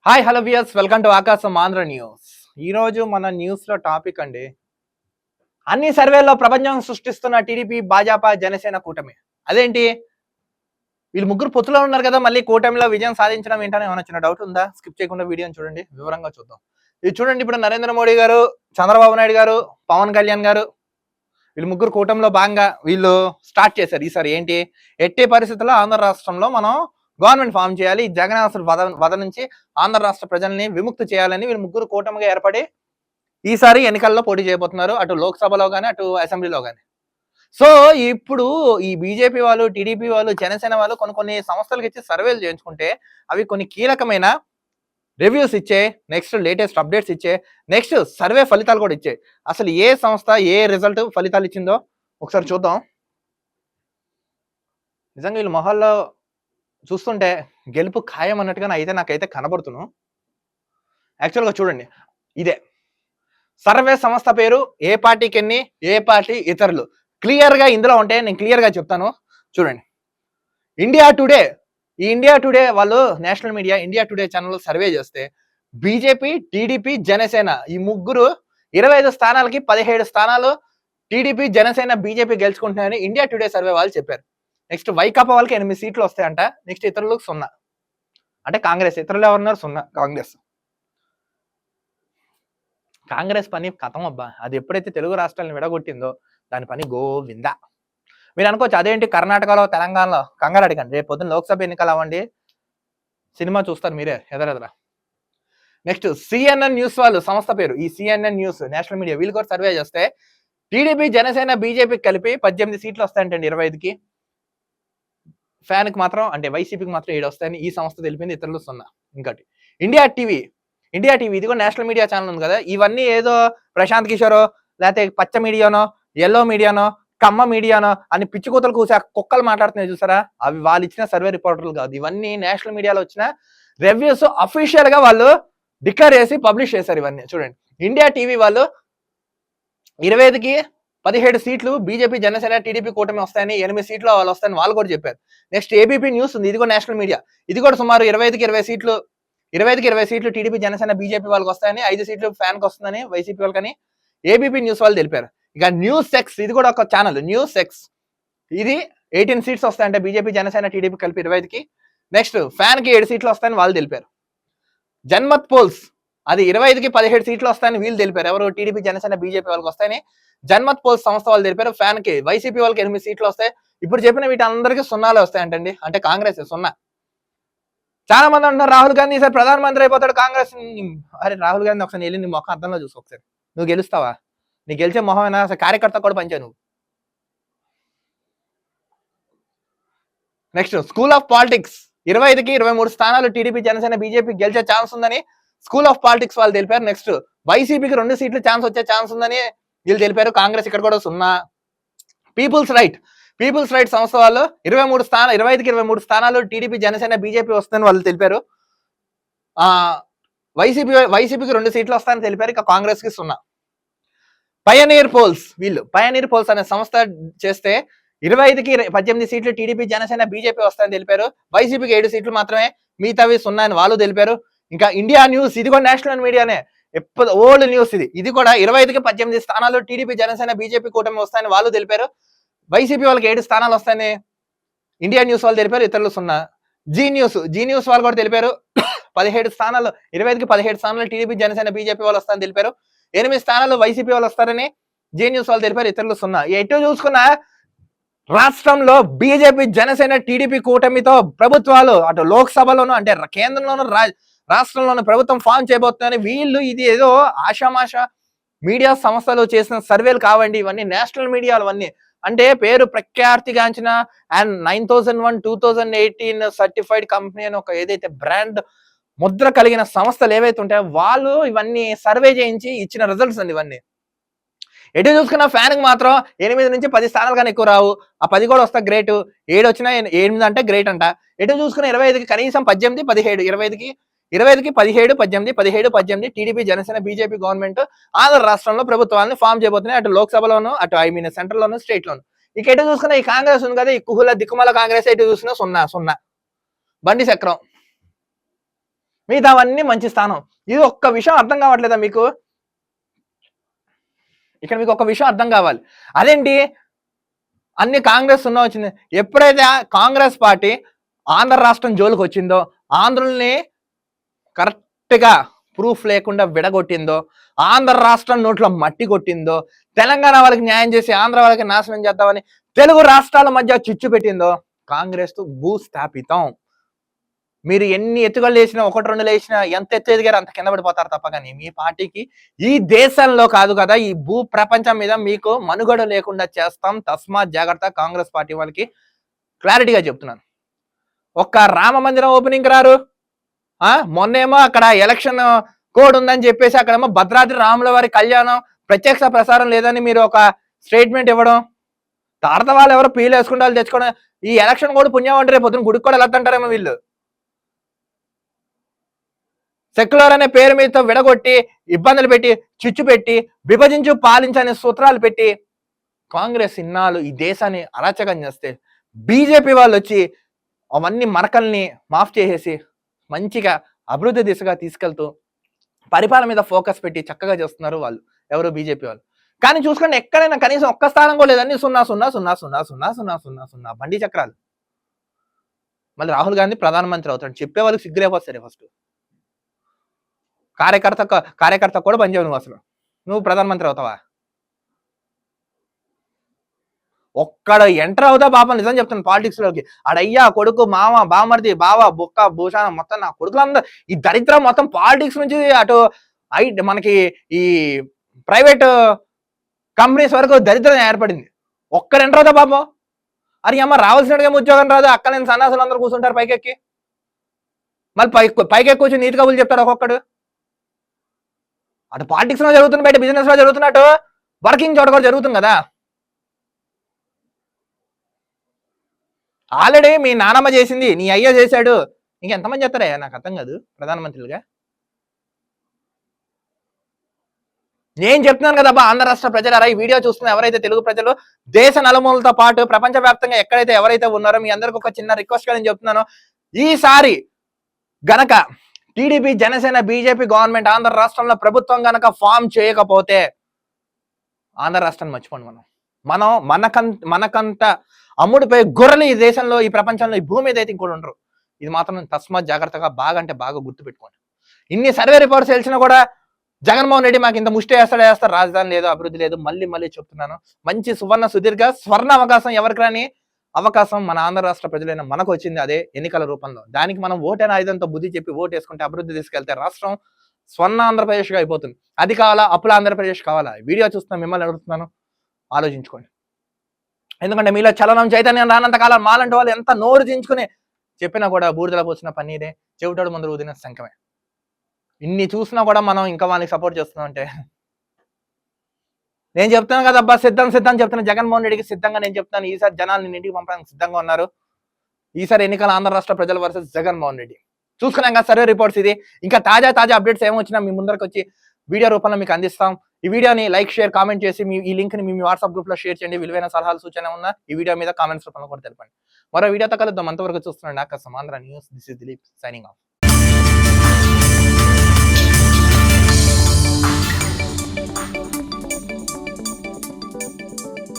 Hi hello viewers, welcome to ఆకాశం Andhra news. ఈరోజు మన న్యూస్లో టాపిక్ అండి, అన్ని సర్వేల్లో ప్రపంచం సృష్టిస్తున్న టీడీపీ, భాజపా, జనసేన కూటమి. అదేంటి వీళ్ళు ముగ్గురు పొత్తులో ఉన్నారు కదా, మళ్ళీ కూటమిలో విజయం సాధించడం ఏంటని ఏమైనా చిన్న డౌట్ ఉందా? స్కిప్ చేయకుండా వీడియోని చూడండి, వివరంగా చూద్దాం. ఇది చూడండి, ఇప్పుడు నరేంద్ర మోడీ గారు, చంద్రబాబు నాయుడు గారు, పవన్ కళ్యాణ్ గారు, వీళ్ళు ముగ్గురు కూటమిలో భాగంగా వీళ్ళు స్టార్ట్ చేశారు. ఈసారి ఏంటి, ఎట్టి పరిస్థితుల్లో ఆంధ్ర రాష్ట్రంలో మనం గవర్నమెంట్ ఫామ్ చేయాలి, జగనాసురు వధ నుంచి ఆంధ్ర రాష్ట్ర ప్రజల్ని విముక్తి చేయాలని వీళ్ళు ముగ్గురు కూటమిగా ఏర్పడి ఈసారి ఎన్నికల్లో పోటీ చేయబోతున్నారు, అటు లోక్సభలో కానీ అటు అసెంబ్లీలో కానీ. సో ఇప్పుడు ఈ బీజేపీ వాళ్ళు, టీడీపీ వాళ్ళు, జనసేన వాళ్ళు కొన్ని సంస్థలకు ఇచ్చి సర్వేలు చేయించుకుంటే అవి కొన్ని కీలకమైన రివ్యూస్ ఇచ్చే, నెక్స్ట్ లేటెస్ట్ అప్డేట్స్ ఇచ్చే, నెక్స్ట్ సర్వే ఫలితాలు కూడా ఇచ్చే. అసలు ఏ సంస్థ ఏ రిజల్ట్ ఫలితాలు ఇచ్చిందో ఒకసారి చూద్దాం. నిజంగా వీళ్ళు మొహాల్లో చూస్తుంటే గెలుపు ఖాయం అన్నట్టుగా నాకైతే కనబడుతున్నాను. యాక్చువల్గా చూడండి, ఇదే సర్వే సంస్థ పేరు, ఏ పార్టీకి ఎన్ని, ఏ పార్టీ ఇతరులు, క్లియర్గా ఇందులో ఉంటే నేను క్లియర్గా చెప్తాను. చూడండి, ఇండియా టుడే, ఈ ఇండియా టుడే వాళ్ళు national media India Today channel survey చేస్తే బీజేపీ, టీడీపీ, జనసేన ఈ ముగ్గురు 25 స్థానాలకి 17 స్థానాలు టీడీపీ, జనసేన, బీజేపీ గెలుచుకుంటున్నాయని ఇండియా టుడే సర్వే వాళ్ళు చెప్పారు. నెక్స్ట్ వైకాపా వాళ్ళకి 8 సీట్లు వస్తాయంట, నెక్స్ట్ ఇతరులకు 0, అంటే కాంగ్రెస్. ఇతరులు ఎవరున్నారు? 0 కాంగ్రెస్. కాంగ్రెస్ పని కథం అబ్బా, అది ఎప్పుడైతే తెలుగు రాష్ట్రాలను విడగొట్టిందో దాని పని గోవిందా. మీరు అనుకోవచ్చు అదేంటి కర్ణాటకలో, తెలంగాణలో, కంగారు అడగండి, రేపు పొద్దున్న లోక్సభ ఎన్నికలు అవ్వండి, సినిమా చూస్తారు మీరే ఎదరెదరా. నెక్స్ట్ సిఎన్ఎన్ న్యూస్ వాళ్ళు సంస్థ పేరు, ఈ సిఎన్ఎన్ న్యూస్ నేషనల్ మీడియా, వీళ్ళు కూడా సర్వే చేస్తే టీడీపీ, జనసేన, బీజేపీకి కలిపి 18 సీట్లు వస్తాయంటండి 25కి. ఫ్యాన్కి మాత్రం, అంటే వైసీపీకి మాత్రం 7 వస్తాయని ఈ సంస్థ తెలిపింది, ఇతరులు 0. ఇంకోటి ఇండియా టీవీ, ఇది కూడా నేషనల్ మీడియా ఛానల్ ఉంది కదా, ఇవన్నీ ఏదో ప్రశాంత్ కిషోరో, లేకపోతే పచ్చ మీడియానో, ఎల్లో మీడియానో, కమ్మ మీడియానో అని పిచ్చి కూతలు కూసి ఆ కుక్కలు మాట్లాడుతున్నాయి చూసారా, అవి వాళ్ళు ఇచ్చిన సర్వే రిపోర్టర్లు కాదు, ఇవన్నీ నేషనల్ మీడియాలో వచ్చిన రివ్యూస్ అఫీషియల్ గా వాళ్ళు డిక్లేర్ చేసి పబ్లిష్ చేశారు. ఇవన్నీ చూడండి, ఇండియా టీవీ వాళ్ళు 25కి 17 సీట్లు బీజేపీ, జనసేన, టీడీపీ కూటమి వస్తాయని, 8 సీట్లు వాళ్ళు వస్తాయని వాళ్ళు కూడా చెప్పారు. నెక్స్ట్ ఏబీపీ న్యూస్ ఉంది, ఇది కూడా నేషనల్ మీడియా, ఇది కూడా సుమారు 25కి 20 సీట్లు టీడీపీ, జనసేన, బీజేపీ వాళ్ళకి వస్తాయని, 5 సీట్లు ఫ్యాన్కి వస్తుందని వైసీపీ వాళ్ళకని ఏబీపీ న్యూస్ వాళ్ళు తెలిపారు. ఇక న్యూస్ ఎక్స్, ఇది కూడా ఒక ఛానల్, న్యూస్ ఎక్స్, ఇది 18 సీట్స్ వస్తాయంటే బీజేపీ, జనసేన, టీడీపీ కలిపి 25కి. నెక్స్ట్ ఫ్యాన్కి 7 సీట్లు వస్తాయని వాళ్ళు తెలిపారు. జన్మత్ పోల్స్, అది 25కి 17 సీట్లు వస్తాయని వీళ్ళు తెలిపారు, ఎవరు? టీడీపీ, జనసేన, బీజేపీ వాళ్ళకి వస్తాయని జన్మత్ పోల్స్ సంస్థ వాళ్ళు తెలిపారు. ఫ్యాన్కి వైసీపీ వాళ్ళకి 8 సీట్లు వస్తాయి. ఇప్పుడు చెప్పిన వీటి అందరికీ 0 వస్తాయంటండి, అంటే కాంగ్రెస్ 0. చాలా మంది అంటున్నారు రాహుల్ గాంధీ ఈసారి ప్రధానమంత్రి అయిపోతాడు కాంగ్రెస్. అరే రాహుల్ గాంధీ ఒకసారి వెళ్ళి నీ మొక్క అర్థంలో చూసు, ఒకసారి నువ్వు గెలుస్తావా? నీ గెలిచే మొహమైనా అసలు కార్యకర్త కూడా పంచావు నువ్వు. నెక్స్ట్ స్కూల్ ఆఫ్ పాలిటిక్స్, 25కి 23 స్థానాలు టీడీపీ, జనసేన, బీజేపీ గెలిచే ఛాన్స్ ఉందని స్కూల్ ఆఫ్ పాలిటిక్స్ వాళ్ళు తెలిపారు. నెక్స్ట్ వైసీపీకి 2 సీట్లు ఛాన్స్ వచ్చే ఛాన్స్ ఉందని వీళ్ళు తెలిపారు. కాంగ్రెస్ ఇక్కడ కూడా 0. పీపుల్స్ రైట్ సంస్థ వాళ్ళు 25కి 23 స్థానాలు టీడీపీ, జనసేన, బీజేపీ వస్తుందని వాళ్ళు తెలిపారు. వైసీపీకి 2 సీట్లు వస్తాయని తెలిపారు. ఇక కాంగ్రెస్ కి 0. పయనీర్ పోల్స్ అనే సంస్థ చేస్తే 25కి 18 సీట్లు టీడీపీ, జనసేన, బీజేపీ వస్తాయని తెలిపారు. వైసీపీకి 7 సీట్లు మాత్రమే, మిగతావి 0 అని వాళ్ళు తెలిపారు. ఇంకా ఇండియా న్యూస్, ఇది కూడా నేషనల్ మీడియానే, ఎప్పుడు ఓల్డ్ న్యూస్, ఇది కూడా 25కి 18 స్థానాలు టీడీపీ, జనసేన, బీజేపీ కూటమి వస్తాయని వాళ్ళు తెలిపారు. వైసీపీ వాళ్ళకి 7 స్థానాలు వస్తాయని ఇండియా న్యూస్ వాళ్ళు తెలిపారు, ఇతరులు 0. జీ న్యూస్ వాళ్ళు కూడా తెలిపారు 17 స్థానాలు, 25కి 17 స్థానాలు టీడీపీ, జనసేన, బీజేపీ వాళ్ళు వస్తాయని తెలిపారు. 8 స్థానాలు వైసీపీ వాళ్ళు వస్తారని జీ న్యూస్ వాళ్ళు తెలిపారు, ఇతరులు 0. ఎటు చూసుకున్నా రాష్ట్రంలో బీజేపీ, జనసేన, టీడీపీ కూటమితో ప్రభుత్వాలు అటు లోక్సభలోను, అంటే కేంద్రంలోను రాష్ట్రంలోను ప్రభుత్వం ఫామ్ చేయబోతుందని వీళ్ళు, ఇది ఏదో ఆషామాష మీడియా సంస్థలు చేసిన సర్వేలు కావండి, ఇవన్నీ నేషనల్ మీడియాలు. అవన్నీ అంటే పేరు ప్రఖ్యాతిగాంచిన అండ్ 9001 2018 సర్టిఫైడ్ కంపెనీ అని ఒక ఏదైతే బ్రాండ్ ముద్ర కలిగిన సంస్థలు ఏవైతే ఉంటాయో వాళ్ళు ఇవన్నీ సర్వే చేయించి ఇచ్చిన రిజల్ట్స్ అండి ఇవన్నీ. ఎటు చూసుకున్న ఫ్యాన్కి మాత్రం 8 నుంచి 10 స్థానాలు కానీ ఎక్కువ రావు, ఆ 10 కూడా వస్తా గ్రేట్, 7 వచ్చినా 8 అంటే గ్రేట్ అంట. ఎటు చూసుకున్న 25కి కనీసం 18, 17, 25కి 17, 18, 17, 18 TDP, Janasena, BJP government Andhra రాష్ట్రంలో ప్రభుత్వాన్ని ఫామ్ చేయబోతున్నాయి, అటు లోక్సభలోను, అటు సెంట్రల్ లోను, స్టేట్ లోను. ఇక ఎటు చూసుకున్న ఈ కాంగ్రెస్ ఉంది కదా, ఈ కుహుల దిక్కుమల కాంగ్రెస్, ఎటు చూసినా 0. బండి చక్రం, మిగతావన్నీ మంచి స్థానం. ఇది ఒక్క విషయం అర్థం కావట్లేదా మీకు? ఇక్కడ మీకు ఒక విషయం అర్థం కావాలి. అదేంటి అన్ని కాంగ్రెస్ సున్నా వచ్చింది. ఎప్పుడైతే కాంగ్రెస్ పార్టీ ఆంధ్ర రాష్ట్రం జోలికి వచ్చిందో, ఆంధ్రుల్ని కరెక్ట్‌గా ప్రూఫ్ లేకుండా విడగొట్టిందో, ఆంధ్ర రాష్ట్రం నోట్లో మట్టి కొట్టిందో, తెలంగాణ వాళ్ళకి న్యాయం చేసి ఆంధ్ర వాళ్ళకి నాశనం చేద్దామని తెలుగు రాష్ట్రాల మధ్య చిచ్చు పెట్టిందో, కాంగ్రెస్ భూస్థాపితం. మీరు ఎన్ని ఎత్తుగళ్ళు వేసినా, 1, 2 వేసినా, ఎంత ఎత్తు ఎదిగారో అంత కింద పడిపోతారు తప్ప కానీ మీ పార్టీకి ఈ దేశంలో కాదు కదా, ఈ భూ ప్రపంచం మీద మీకు మనుగడ లేకుండా చేస్తాం. తస్మాత్ జాగ్రత్త. కాంగ్రెస్ పార్టీ వాళ్ళకి క్లారిటీగా చెప్తున్నాను. ఒక్క రామ మందిరం ఓపెనింగ్ రారు. మొన్నేమో అక్కడ ఎలక్షన్ కోడ్ ఉందని చెప్పేసి అక్కడేమో భద్రాద్రి రాముల వారి కళ్యాణం ప్రత్యక్ష ప్రసారం లేదని మీరు ఒక స్టేట్మెంట్ ఇవ్వడం, తారత వాళ్ళు ఎవరో పీలు వేసుకుంటే తెచ్చుకోవడం, ఈ ఎలక్షన్ కోడ్ పుణ్యం అంటే రేపు పొద్దున గుడికి కూడా వెళ్ళొద్దంటారేమో వీళ్ళు. సెక్యులర్ అనే పేరు మీదతో విడగొట్టి, ఇబ్బందులు పెట్టి, చిచ్చు పెట్టి, విభజించు పాలించని సూత్రాలు పెట్టి కాంగ్రెస్ ఇన్నాళ్ళు ఈ దేశాన్ని అరాచకం చేస్తే, బీజేపీ వాళ్ళు వచ్చి అవన్నీ మరకల్ని మాఫ్ చేసేసి మంచిగా అభివృద్ధి దిశగా తీసుకెళ్తూ పరిపాలన మీద ఫోకస్ పెట్టి చక్కగా చేస్తున్నారు వాళ్ళు. ఎవరు? బీజేపీ వాళ్ళు. కానీ చూసుకోండి, ఎక్కడైనా కనీసం ఒక్క స్థానం కూడా లేదండి. 0 బండి చక్రాలు. మళ్ళీ రాహుల్ గాంధీ ప్రధానమంత్రి అవుతాడు. చెప్పే వాళ్ళకి సిగ్గులేకొస్తారే ఫస్ట్. కార్యకర్త కూడా పనిచేయవు నువ్వు. అసలు నువ్వు ప్రధానమంత్రి అవుతావా? ఒక్కడ ఎంటర్ అవుతా పాపం, నిజం చెప్తాను పాలిటిక్స్ లోకి. ఆడయ్యా, కొడుకు, మామ, బామర్ది, బావ, బుక్క, భూషాణం మొత్తం నా కొడుకులందరూ ఈ దరిద్రం మొత్తం పాలిటిక్స్ నుంచి అటు మనకి ఈ ప్రైవేట్ కంపెనీస్ వరకు దరిద్రం ఏర్పడింది. ఒక్కడ ఎంటర్ అవుతా పాపం. అరే అమ్మ, రావాల్సినట్టుగా ఉద్యోగం రాదు. అక్కడ నేను సన్నాసులు అందరూ కూర్చుంటారు పైకెక్కి. మళ్ళీ పైకెక్కి కూర్చొని నీతి కబులు చెప్తాడు ఒక్కొక్కడు. అటు పాలిటిక్స్ లో జరుగుతుంది, బయట బిజినెస్ లో జరుగుతున్నట్టు వర్కింగ్ చోట కూడా జరుగుతుంది కదా. ఆల్రెడీ మీ నానమ్మ చేసింది, నీ అయ్య చేశాడు, ఇంకెంతమంది చేస్తారా? నాకు అర్థం కాదు. ప్రధానమంత్రులుగా నేను చెప్తున్నాను కదా ఆంధ్ర రాష్ట్ర ప్రజలారా, ఈ వీడియో చూస్తున్న ఎవరైతే తెలుగు ప్రజలు దేశ నలుమూలతో పాటు ప్రపంచ వ్యాప్తంగా ఎక్కడైతే ఎవరైతే ఉన్నారో మీ అందరికి ఒక చిన్న రిక్వెస్ట్ గా నేను చెప్తున్నాను. ఈసారి గనక TDP, Janasena, BJP government Andhra రాష్ట్రంలో ప్రభుత్వం గనక ఫామ్ చేయకపోతే ఆంధ్ర రాష్ట్రాన్ని మర్చిపోండి. మనం మనకంత అమ్ముడిపోయి గొర్రెలు ఈ దేశంలో, ఈ ప్రపంచంలో, ఈ భూమి మీద అయితే ఇంకోటి ఉండరు. ఇది మాత్రం తస్మాత్ జాగ్రత్తగా బాగా అంటే బాగా గుర్తుపెట్టుకోండి. ఇన్ని సర్వే రిపోర్ట్స్ తెలిసినా కూడా జగన్మోహన్ రెడ్డి మాకు ఇంత ముష్టి వేస్తాడు, రాజధాని లేదు, అభివృద్ధి లేదు. మళ్ళీ చెప్తున్నాను, మంచి సుదీర్ఘ స్వర్ణ అవకాశం ఎవరికి రాని అవకాశం మన ఆంధ్ర రాష్ట్ర ప్రజలైన మనకు వచ్చింది. అదే ఎన్నికల రూపంలో. దానికి మనం ఓటైన ఆయుధంతో బుద్ధి చెప్పి ఓటు వేసుకుంటే అభివృద్ధి తీసుకెళ్తే రాష్ట్రం స్వర్ణ ఆంధ్రప్రదేశ్ గా అయిపోతుంది. అది కావాలా, అప్పుల ఆంధ్రప్రదేశ్ కావాలా? వీడియో చూస్తున్నా మిమ్మల్ని అడుగుతున్నాను, ఆలోచించుకోండి. ఎందుకంటే మీలో చలనం, చైతన్యం రానంత కాలం మాలంటి వాళ్ళు ఎంత నోరు దించుకుని చెప్పినా కూడా బూడిదల పోసిన పన్నీరే, చెవిటాడు ముందు ఊదిన శంఖమే. ఇన్ని చూసినా కూడా మనం ఇంకా వాళ్ళకి సపోర్ట్ చేస్తున్నాం అంటే, నేను చెప్తాను కదా అబ్బా, సిద్ధం చెప్తున్నా. జగన్మోహన్ రెడ్డికి సిద్ధంగా నేను చెప్తాను. ఈసారి జనాన్ని ఇంటికి పంపడానికి సిద్ధంగా ఉన్నారు. ఈసారి ఎన్నికల ఆంధ్ర రాష్ట్ర ప్రజల వర్సెస్ జగన్మోహన్ రెడ్డి. చూసుకున్నాం కదా సర్వే రిపోర్ట్స్. ఇది ఇంకా తాజా అప్డేట్స్ ఏమొచ్చినా మీ ముందరకు వచ్చి వీడియో రూపంలో మీకు అందిస్తాం. ఈ వీడియోని లైక్, షేర్, కామెంట్ చేసి ఈ లింక్ ని మీ వాట్సాప్ గ్రూప్ లో షేర్ చేయండి. విలువైన సలహాలు, సూచన ఉన్న ఈ వీడియో మీద కామెంట్స్ రూపంలో కూడా తెలపండి. మరో వీడియోతో కలుద్దాం. అంతవరకు చూస్తున్నాండి ఆకాశం Andhra news. This is Dilip signing off.